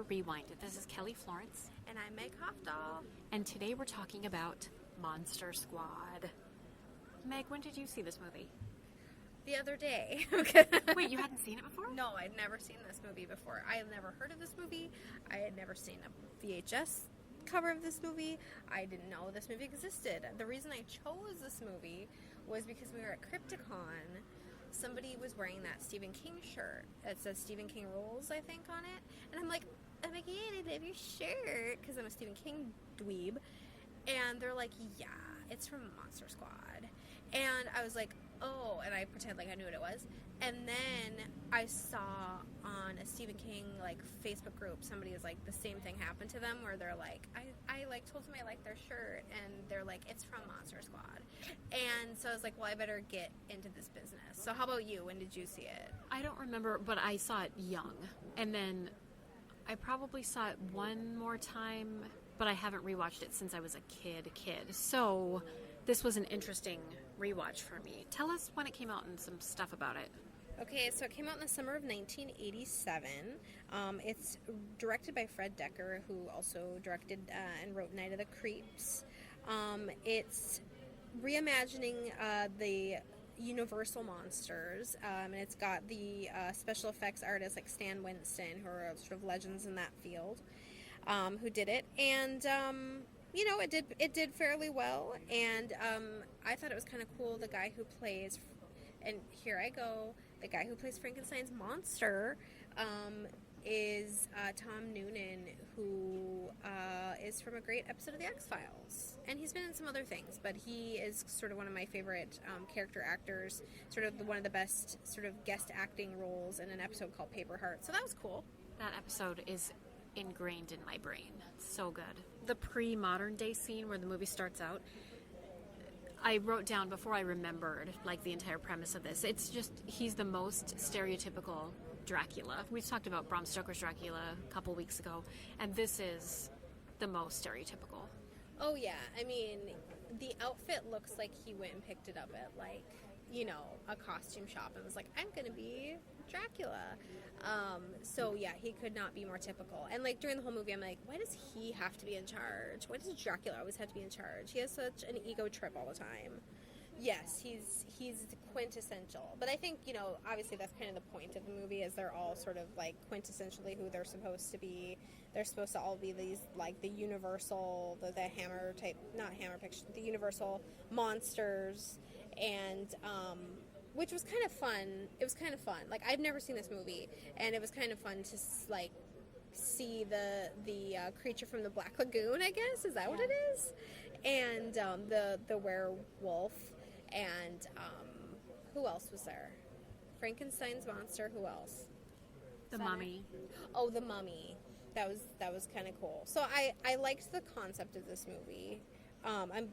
Rewind. This is Kelly Florence. And I'm Meg Hofdahl. And today we're talking about Monster Squad. Meg, when did you see this movie? The other day. Wait, you hadn't seen it before? No, I'd never seen this movie before. I had never heard of this movie. I had never seen a VHS cover of this movie. I didn't know this movie existed. The reason I chose this movie was because we were at Crypticon. Somebody was wearing that Stephen King shirt. It says Stephen King Rules, I think, on it. And I'm like, yeah, I love your shirt, because I'm a Stephen King dweeb. And they're like, yeah, it's from Monster Squad. And I was like, oh, and I pretend like I knew what it was. And then I saw on a Stephen King like Facebook group, somebody is like, the same thing happened to them, where they're like, I like told them I like their shirt, and they're like, it's from Monster Squad. And so I was like, well, I better get into this business. So how about you? When did you see it? I don't remember, but I saw it young. And then I probably saw it one more time, but I haven't rewatched it since I was a kid. So this was an interesting rewatch for me. Tell us when it came out and some stuff about it. Okay, so it came out in the summer of 1987. It's directed by Fred Decker, who also directed and wrote Night of the Creeps. It's reimagining the Universal monsters, and it's got the special effects artists like Stan Winston, who are sort of legends in that field, who did it. And it did fairly well, and I thought it was kind of cool. The guy who plays, and here I go, the guy who plays Frankenstein's monster is Tom Noonan, who is from a great episode of The X-Files. And he's been in some other things, but he is sort of one of my favorite character actors, sort of one of the best sort of guest acting roles in an episode called Paper Heart. So that was cool. That episode is ingrained in my brain. So good. The pre-modern day scene where the movie starts out, I wrote down before I remembered like the entire premise of this. It's just, he's the most stereotypical Dracula. We've talked about Bram Stoker's Dracula a couple weeks ago, and this is the most stereotypical. Oh yeah, I mean, the outfit looks like he went and picked it up at like, a costume shop and was like, I'm gonna be Dracula. So yeah, he could not be more typical. And like during the whole movie, I'm like, why does he have to be in charge? Why does Dracula always have to be in charge? He has such an ego trip all the time. Yes, he's quintessential. But I think, obviously that's kind of the point of the movie, is they're all sort of like quintessentially who they're supposed to be. They're supposed to all be these, like, the universal, the Hammer type, not Hammer picture, the universal monsters. And, which was kind of fun. It was kind of fun. Like, I've never seen this movie, and it was kind of fun to, like, see the creature from the Black Lagoon, I guess. Is that what it is? And the werewolf. And who else was there? Frankenstein's monster. Who else? The Mummy. Oh, the Mummy. That was kind of cool. So I liked the concept of this movie.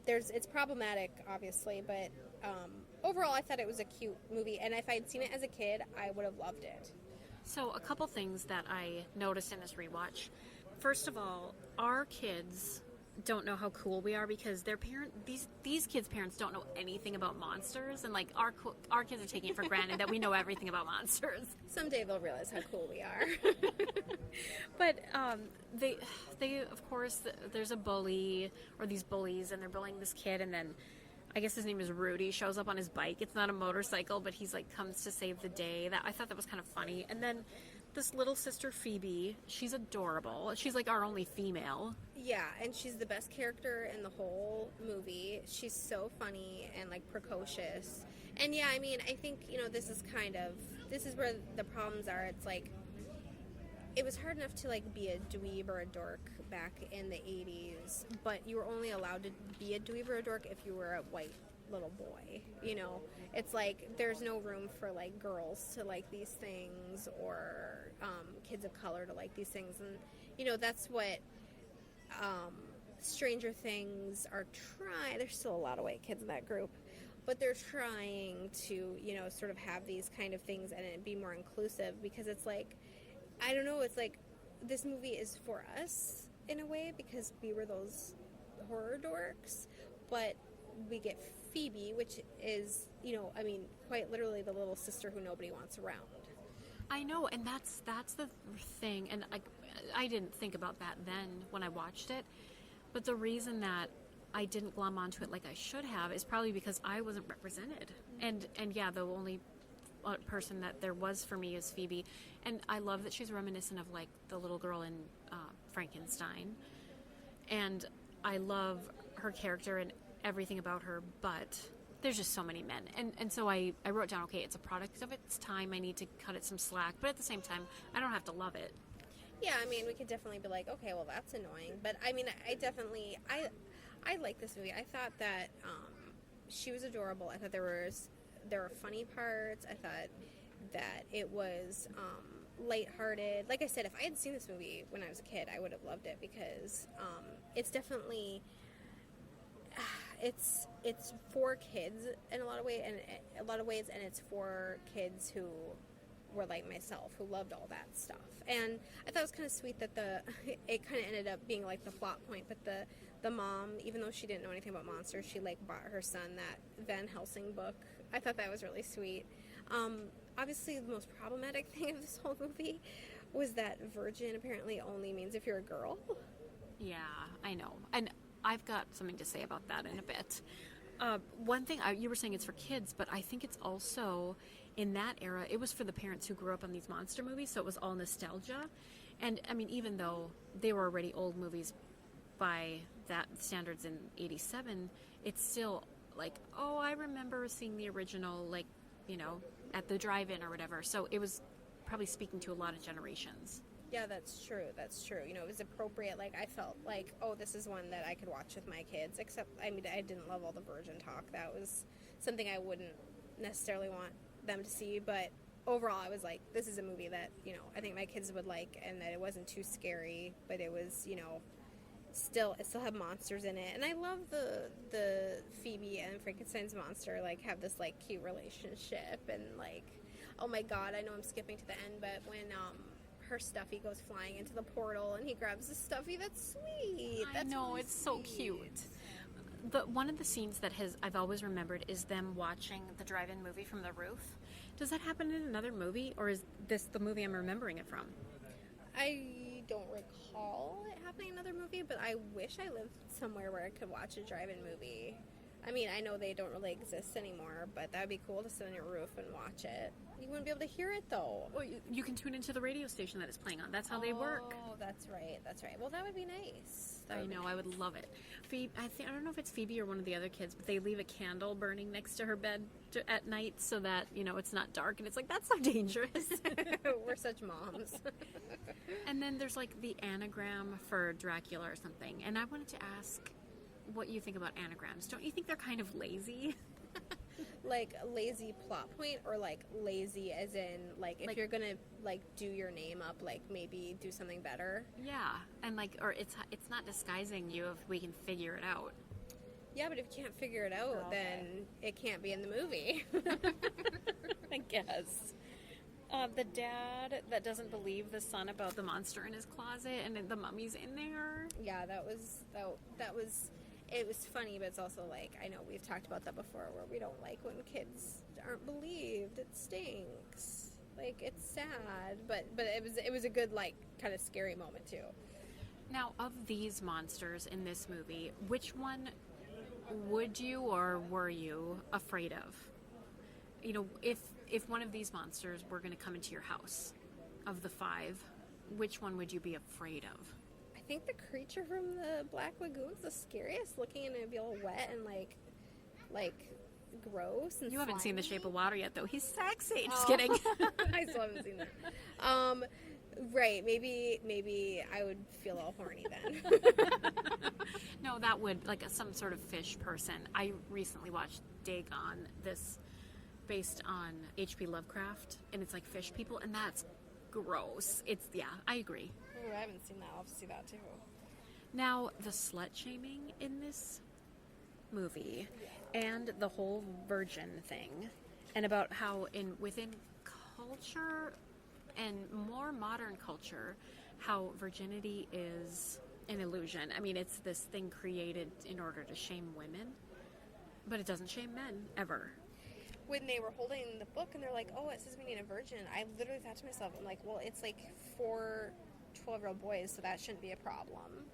It's problematic, obviously, but overall, I thought it was a cute movie. And if I'd seen it as a kid, I would have loved it. So a couple things that I noticed in this rewatch. First of all, our kids don't know how cool we are because their these kids' parents don't know anything about monsters, and like our kids are taking it for granted that we know everything about monsters. Someday they'll realize how cool we are. But they of course, there's a bully or these bullies, and they're bullying this kid, and then I guess his name is Rudy, shows up on his bike. It's not a motorcycle, but he's like comes to save the day. I thought that was kind of funny. And then this little sister Phoebe, she's adorable. She's like our only female. Yeah, and she's the best character in the whole movie. She's so funny and like precocious. And yeah, I mean, I think, this is where the problems are. It's like, it was hard enough to like be a dweeb or a dork back in the 80s, but you were only allowed to be a dweeb or a dork if you were a white little boy. It's like there's no room for like girls to like these things, or kids of color to like these things. And that's what Stranger Things are trying. There's still a lot of white kids in that group, but they're trying to sort of have these kind of things and it be more inclusive, because it's like, I don't know, it's like this movie is for us in a way because we were those horror dorks, but we get Phoebe, which is, quite literally the little sister who nobody wants around. I know, and that's the thing, and I didn't think about that then when I watched it, but the reason that I didn't glom onto it like I should have is probably because I wasn't represented, and yeah, the only person that there was for me is Phoebe, and I love that she's reminiscent of like the little girl in Frankenstein, and I love her character and everything about her, but there's just so many men. And so I wrote down, okay, it's a product of its time. I need to cut it some slack. But at the same time, I don't have to love it. Yeah, I mean, we could definitely be like, okay, well, that's annoying. But, I mean, I like this movie. I thought that she was adorable. I thought there were funny parts. I thought that it was lighthearted. Like I said, if I had seen this movie when I was a kid, I would have loved it because it's definitely... It's for kids in a lot of ways, and it's for kids who were like myself, who loved all that stuff. And I thought it was kind of sweet that it kind of ended up being like the plot point, but the mom, even though she didn't know anything about monsters, she like bought her son that Van Helsing book. I thought that was really sweet. Obviously, the most problematic thing of this whole movie was that virgin apparently only means if you're a girl. Yeah, I know. And I've got something to say about that in a bit. One thing, you were saying it's for kids, but I think it's also, in that era, it was for the parents who grew up on these monster movies, so it was all nostalgia. And, I mean, even though they were already old movies by that standards in 87, it's still like, oh, I remember seeing the original, like, you know, at the drive-in or whatever. So it was probably speaking to a lot of generations. Yeah, that's true. That's true. You know, it was appropriate. Like, I felt like, oh, this is one that I could watch with my kids. Except, I mean, I didn't love all the virgin talk. That was something I wouldn't necessarily want them to see. But overall, I was like, this is a movie that, you know, I think my kids would like, and that it wasn't too scary, but it was, you know, it still had monsters in it. And I love the Phoebe and Frankenstein's monster, like, have this, like, cute relationship. And, like, oh my God, I know I'm skipping to the end, but when, her stuffy goes flying into the portal and he grabs the stuffy. That's sweet. That's I know, really it's so cute. One of the scenes that I've always remembered is them watching the drive-in movie from the roof. Does that happen in another movie, or is this the movie I'm remembering it from? I don't recall it happening in another movie, but I wish I lived somewhere where I could watch a drive-in movie. I mean, I know they don't really exist anymore, but that would be cool to sit on your roof and watch it. You wouldn't be able to hear it, though. Well, you can tune into the radio station that it's playing on. That's how they work. Oh, that's right. That's right. Well, that would be nice. I know. I would love it. Phoebe, I don't know if it's Phoebe or one of the other kids, but they leave a candle burning next to her bed at night so that, you know, it's not dark. And it's like, that's so dangerous. We're such moms. And then there's, like, the anagram for Dracula or something. And I wanted to ask what you think about anagrams. Don't you think they're kind of lazy? Like lazy plot point, or like lazy as in like if you're gonna like do your name up, like maybe do something better? Yeah, and like, or it's not disguising you if we can figure it out. Yeah, but if you can't figure it out, then it can't be in the movie. I guess. The dad that doesn't believe the son about the monster in his closet and the mummy's in there. Yeah, that was. It was funny, but it's also like, I know we've talked about that before, where we don't like when kids aren't believed. It stinks. Like, it's sad, but it was a good, like, kind of scary moment too. Now, of these monsters in this movie, which one would you or were you afraid of? You know, if one of these monsters were going to come into your house, of the 5, which one would you be afraid of? I think the creature from the Black Lagoon's the scariest looking, and it'd be all wet and like gross and you haven't seen The Shape of Water yet, though. He's sexy. Just Oh. kidding. I still haven't seen that. Right, maybe I would feel all horny then. No, that would, like, some sort of fish person. I recently watched Dagon, this based on H.P. Lovecraft, and it's like fish people, and that's gross. Yeah, I agree. Ooh, I haven't seen that. I'll have to see that too. Now, the slut shaming in this movie and the whole virgin thing, and about how within culture and more modern culture, how virginity is an illusion. I mean, it's this thing created in order to shame women, but it doesn't shame men, ever. when they were holding the book and they're like, oh, it says we need a virgin, I literally thought to myself, I'm like, well, it's like 4 12-year-old boys, so that shouldn't be a problem.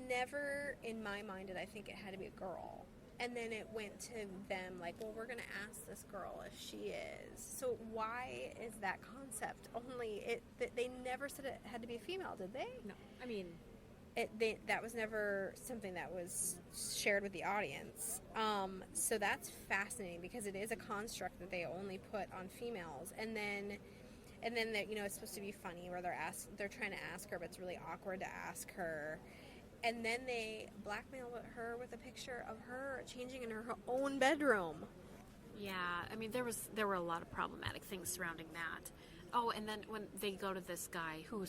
Never in my mind did I think it had to be a girl. And then it went to them like, well, we're going to ask this girl if she is. So why is that concept only, they never said it had to be a female, did they? No, I mean, that was never something that was shared with the audience. So that's fascinating because it is a construct that they only put on females. And then that, you know, it's supposed to be funny where they're trying to ask her, but it's really awkward to ask her. And then they blackmail her with a picture of her changing in her own bedroom. yeah, I mean, there were a lot of problematic things surrounding that. Oh, and then when they go to this guy who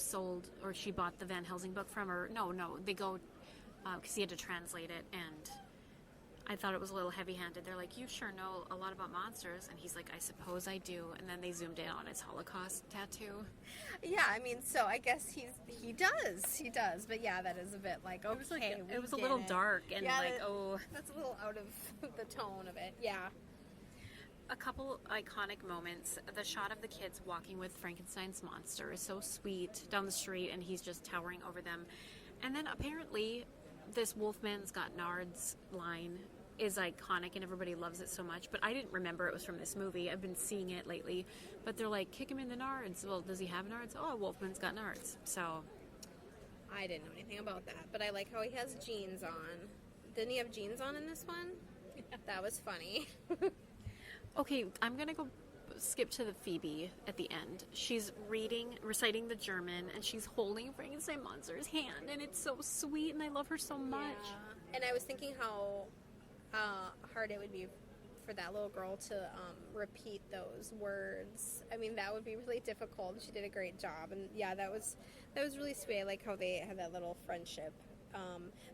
she bought the Van Helsing book from her. No, they go because he had to translate it, and I thought it was a little heavy-handed. They're like, you sure know a lot about monsters, and he's like, I suppose I do. And then they zoomed in on his Holocaust tattoo. Yeah, I mean, so I guess he does, but yeah, that is a bit like, okay, it was a little dark and yeah, oh, that's a little out of the tone of it. Yeah. A couple iconic moments. The shot of the kids walking with Frankenstein's monster is so sweet down the street, and he's just towering over them. And then apparently, this Wolfman's Got Nards line is iconic, and everybody loves it so much. But I didn't remember it was from this movie. I've been seeing it lately. But they're like, kick him in the nards. Well, does he have nards? Oh, Wolfman's Got Nards. So I didn't know anything about that, but I like how he has jeans on. Didn't he have jeans on in this one? Yeah. That was funny. okay, I'm gonna go skip to the Phoebe at the end. She's reciting the German, and she's holding Frankenstein monster's hand, and it's so sweet, and I love her so much. Yeah. And I was thinking how hard it would be for that little girl to repeat those words. I mean, that would be really difficult. She did a great job, and yeah, that was really sweet. I like how they had that little friendship.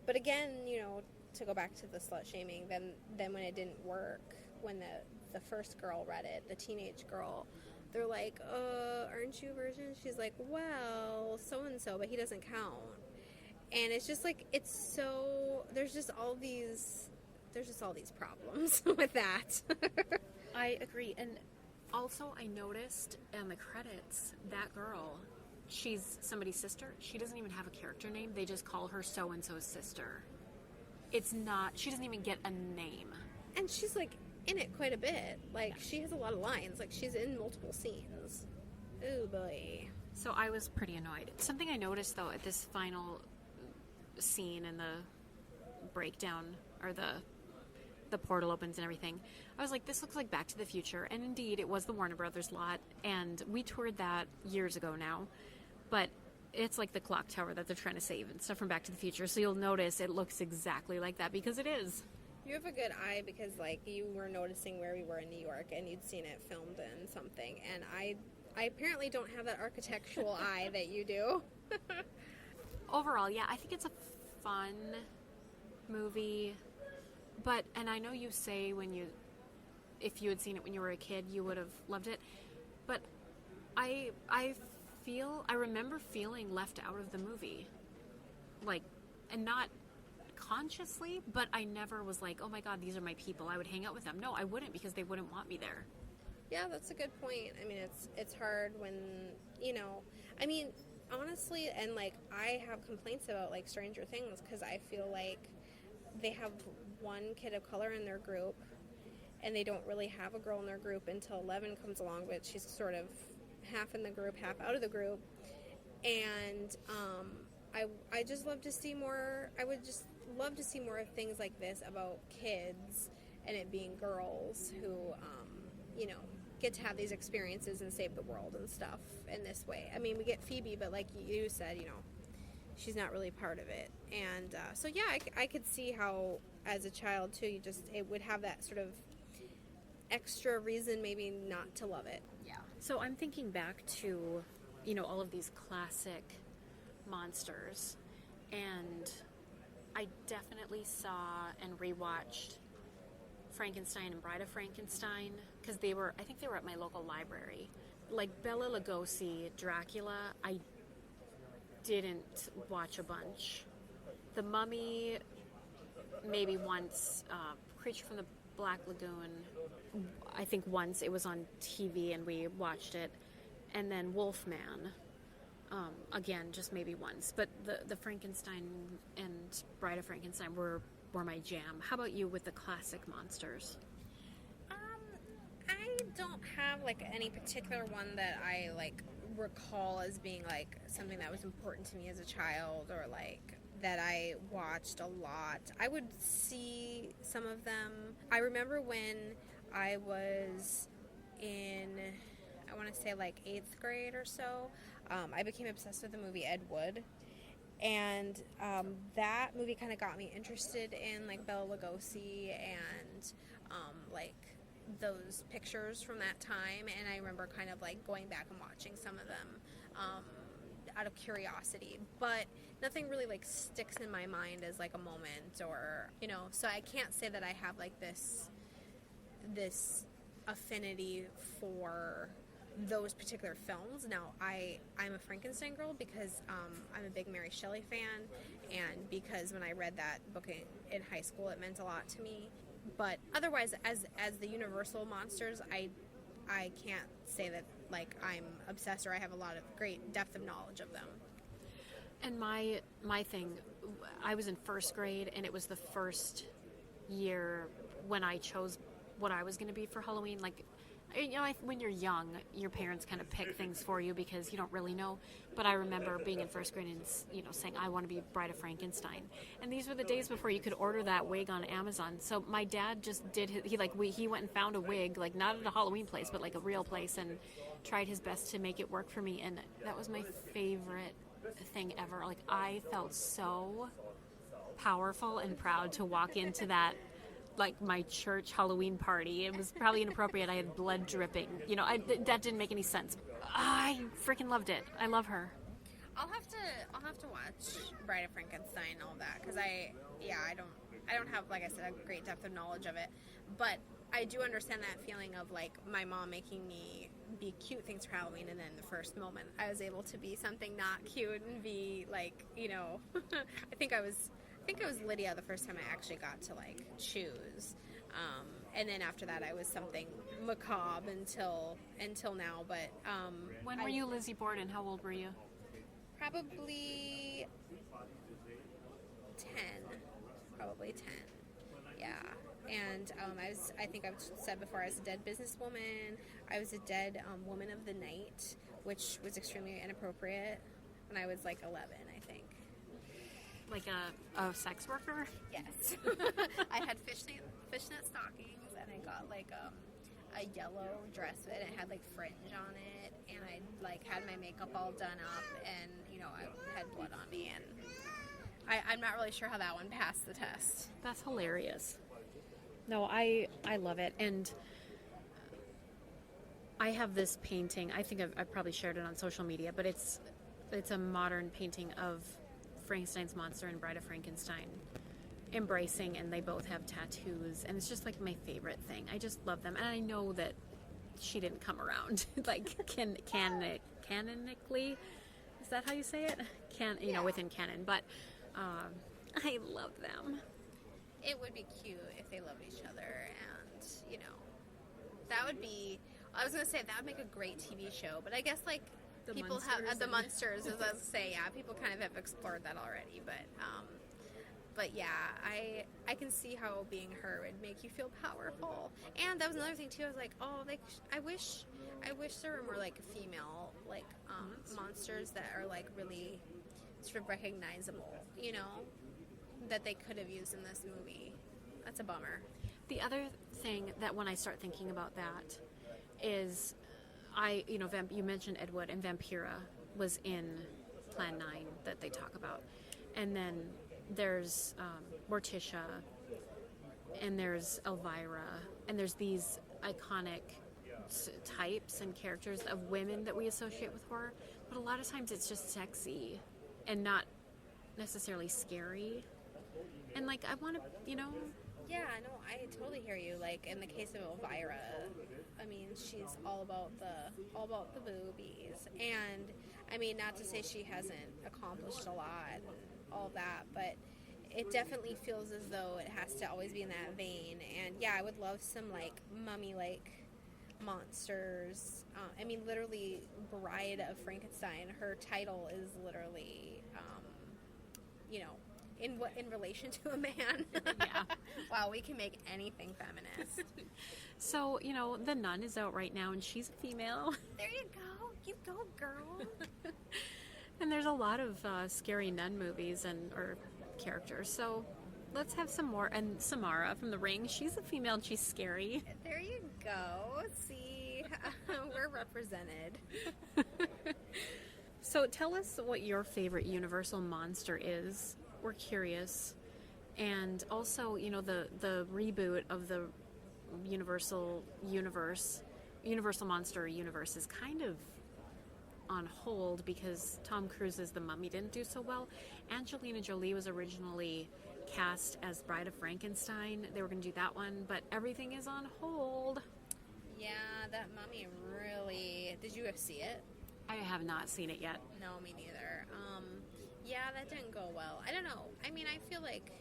But again, you know, to go back to the slut shaming, then when it didn't work, when the first girl read it, the teenage girl, they're like, aren't you a virgin? She's like, well, so-and-so, but he doesn't count. And it's just like, there's just all these problems with that. I agree. And also, I noticed in the credits, that girl, she's somebody's sister. She doesn't even have a character name. They just call her so-and-so's sister. She doesn't even get a name. And she's like in it quite a bit. Like, she has a lot of lines. Like, she's in multiple scenes. Oh boy. So I was pretty annoyed. Something I noticed though at this final scene in the breakdown, or the portal opens and everything, I was like, this looks like Back to the Future. And indeed, it was the Warner Brothers lot, and we toured that years ago now. But it's like the clock tower that they're trying to save and stuff from Back to the Future. So you'll notice it looks exactly like that, because it is. You have a good eye, because like you were noticing where we were in New York and you'd seen it filmed in something, and I apparently don't have that architectural eye that you do. Overall, yeah, I think it's a fun movie, and I know you say if you had seen it when you were a kid, you would have loved it, but I remember feeling left out of the movie, like, and not consciously, but I never was like, oh my god, these are my people, I would hang out with them. No, I wouldn't, because they wouldn't want me there. Yeah, that's a good point. I mean, it's hard when, you know, I mean, honestly, and like, I have complaints about like Stranger Things, because I feel like they have one kid of color in their group, and they don't really have a girl in their group until Eleven comes along, but she's sort of half in the group, half out of the group. And I just love to see more. I would just love to see more of things like this about kids, and it being girls who, you know, get to have these experiences and save the world and stuff in this way. I mean, we get Phoebe, but like you said, you know, she's not really part of it. And so yeah, I could see how as a child too, it would have that sort of extra reason maybe not to love it. Yeah. So I'm thinking back to, you know, all of these classic monsters, and I definitely saw and rewatched Frankenstein and Bride of Frankenstein, because I think they were at my local library. Like Bela Lugosi, Dracula, I didn't watch a bunch. The Mummy, maybe once. Creature from the Black Lagoon, I think once it was on TV and we watched it, and then Wolfman. Again, just maybe once. But the Frankenstein and Bride of Frankenstein were my jam. How about you with the classic monsters? I don't have like any particular one that I like recall as being like something that was important to me as a child, or like that I watched a lot. I would see some of them. I remember when I was in, I want to say like 8th grade or so, I became obsessed with the movie Ed Wood. And that movie kind of got me interested in like Bela Lugosi and like those pictures from that time. And I remember kind of like going back and watching some of them out of curiosity. But nothing really like sticks in my mind as like a moment, or, you know, so I can't say that I have like this affinity for those particular films. Now, I'm a Frankenstein girl because I'm a big Mary Shelley fan, and because when I read that book in high school, it meant a lot to me. But otherwise, as the Universal monsters, I can't say that like I'm obsessed or I have a lot of great depth of knowledge of them. And my thing, I was in 1st grade, and it was the first year when I chose what I was going to be for Halloween. Like, you know, when you're young, your parents kind of pick things for you because you don't really know. But I remember being in 1st grade and, you know, saying, I want to be Bride of Frankenstein. And these were the days before you could order that wig on Amazon. So my dad just did, he went and found a wig, like not at a Halloween place, but like a real place, and tried his best to make it work for me. And that was my favorite thing ever. Like, I felt so powerful and proud to walk into that, like my church Halloween party. It was probably inappropriate. I had blood dripping. You know, that didn't make any sense. I freaking loved it. I love her. I'll have to watch Bride of Frankenstein and all that, because I don't have, like I said, a great depth of knowledge of it, but I do understand that feeling of like my mom making me be cute things for Halloween, and then the first moment I was able to be something not cute and be like, you know, I think I was Lydia the first time I actually got to like choose, and then after that I was something macabre until now. But when were you Lizzie Borden? How old were you? Probably 10. Yeah. And I think I've said before, I was a dead businesswoman. I was a dead woman of the night, which was extremely inappropriate when I was like 11, I think. Like a sex worker? Yes. I had fishnet stockings, and I got like a yellow dress with it. It had like fringe on it, and I like had my makeup all done up, and you know, I had blood on me, and I'm not really sure how that one passed the test. That's hilarious. No, I love it. And I have this painting. I think I've probably shared it on social media, but it's a modern painting of Frankenstein's monster and Bride of Frankenstein embracing, and they both have tattoos, and it's just like my favorite thing. I just love them, and I know that she didn't come around like canonically. Is that how you say it? You know, within canon, but I love them. It would be cute if they loved each other, and you know, that would be. I was gonna say that would make a great TV show, but I guess like The people Munsters have the and- Munsters, as I was say, yeah, people kind of have explored that already, but yeah, I can see how being her would make you feel powerful. And that was another thing too. I was like, oh, like I wish there were more like female like monsters that are like really sort of recognizable, you know, that they could have used in this movie. That's a bummer. The other thing that when I start thinking about that is, you mentioned Ed Wood, and Vampira was in Plan 9 that they talk about. And then there's Morticia, and there's Elvira, and there's these iconic types and characters of women that we associate with horror. But a lot of times it's just sexy and not necessarily scary. And like, I want to, Yeah, no, I totally hear you. Like in the case of Elvira, I mean, she's all about the boobies, and I mean, not to say she hasn't accomplished a lot and all that, but it definitely feels as though it has to always be in that vein. And yeah, I would love some like mummy like monsters. I mean, literally, Bride of Frankenstein. Her title is literally, you know, in relation to a man. Yeah. Wow, we can make anything feminist. So, you know, The Nun is out right now, and she's a female. There you go. You go, girl. And there's a lot of scary nun movies or characters. So let's have some more. And Samara from The Ring, she's a female and she's scary. There you go. See, we're represented. So tell us what your favorite Universal monster is. We're curious. And also, you know, the reboot of the Universal Monster universe is kind of on hold because Tom Cruise's The Mummy didn't do so well. Angelina Jolie was originally cast as Bride of Frankenstein. They were going to do that one, but everything is on hold. Yeah, that Mummy really. Did you see it? I have not seen it yet. No, me neither. Yeah, that didn't go well. I don't know. I mean, I feel like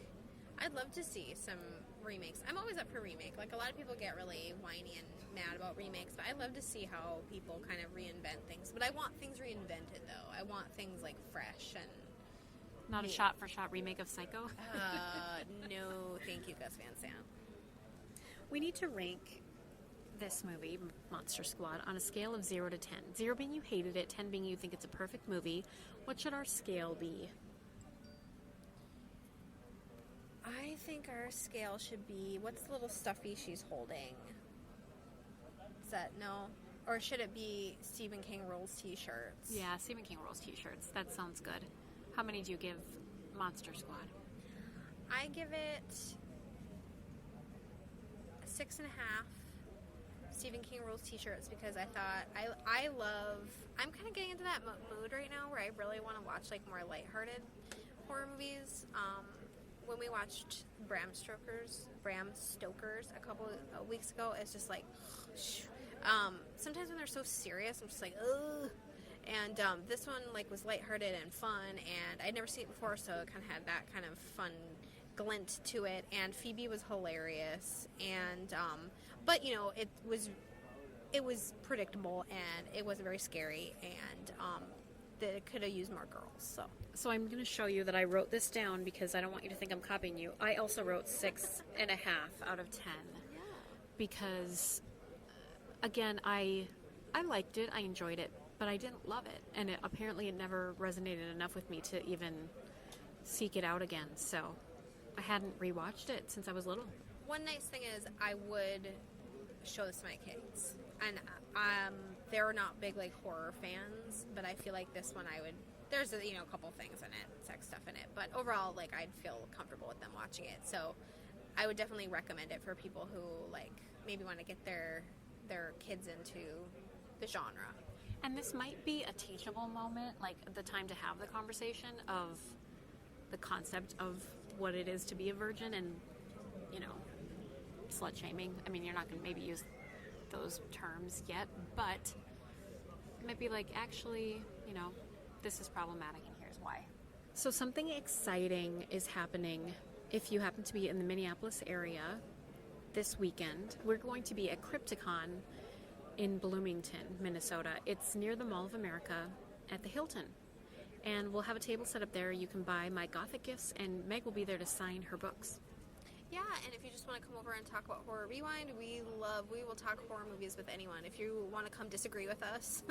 I'd love to see some remakes. I'm always up for remake. Like, a lot of people get really whiny and mad about remakes, but I love to see how people kind of reinvent things. But I want things reinvented, though. I want things, like, fresh and... Not a shot-for-shot remake of Psycho? No, thank you, Gus Van Sant. We need to rank this movie, Monster Squad, on a scale of 0 to 10. 0 being you hated it, 10 being you think it's a perfect movie. What should our scale be? I think our scale should be... What's the little stuffy she's holding? Is that... No? Or should it be Stephen King Rules t-shirts? Yeah, Stephen King Rules t-shirts. That sounds good. How many do you give Monster Squad? I give it 6.5 Stephen King Rules t-shirts because I thought I love... I'm kind of getting into that mood right now where I really want to watch like more lighthearted horror movies. When we watched Bram Stoker's a couple of weeks ago, it's just like... sometimes when they're so serious, I'm just like, ugh. And this one like was lighthearted and fun, and I'd never seen it before, so it kind of had that kind of fun glint to it. And Phoebe was hilarious, and but you know it was predictable, and it wasn't very scary, and that it could have used more girls. So I'm going to show you that I wrote this down because I don't want you to think I'm copying you. I also wrote 6.5 out of 10 because again I liked it, I enjoyed it, but I didn't love it, and apparently it never resonated enough with me to even seek it out again. So I hadn't rewatched it since I was little. One nice thing is I would show this to my kids, and they're not big like horror fans, but I feel like this one I would. There's a couple things in it, sex stuff in it, but overall like I'd feel comfortable with them watching it. So I would definitely recommend it for people who like maybe want to get their kids into the genre. And this might be a teachable moment, like the time to have the conversation of the concept of what it is to be a virgin and, slut shaming. I mean, you're not going to maybe use those terms yet, but it might be like, actually, this is problematic and here's why. So something exciting is happening if you happen to be in the Minneapolis area this weekend. We're going to be at Crypticon in Bloomington, Minnesota. It's near the Mall of America at the Hilton. And we'll have a table set up there. You can buy my Gothic gifts, and Meg will be there to sign her books. Yeah, and if you just want to come over and talk about Horror Rewind, we will talk horror movies with anyone. If you want to come disagree with us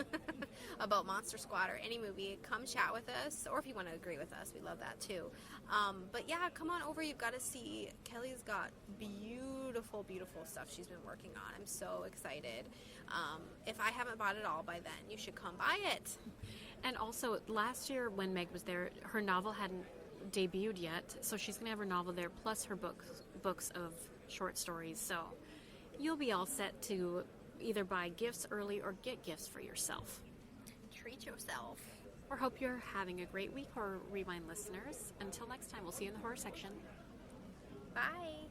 about Monster Squad or any movie, come chat with us. Or if you want to agree with us, we love that too. But yeah, come on over. You've got to see. Kelly's got beautiful, beautiful stuff she's been working on. I'm so excited. If I haven't bought it all by then, you should come buy it. And also, last year when Meg was there, her novel hadn't debuted yet, so she's going to have her novel there, plus her books of short stories. So you'll be all set to either buy gifts early or get gifts for yourself. Treat yourself. Or hope you're having a great week, Horror Rewind listeners. Until next time, we'll see you in the horror section. Bye.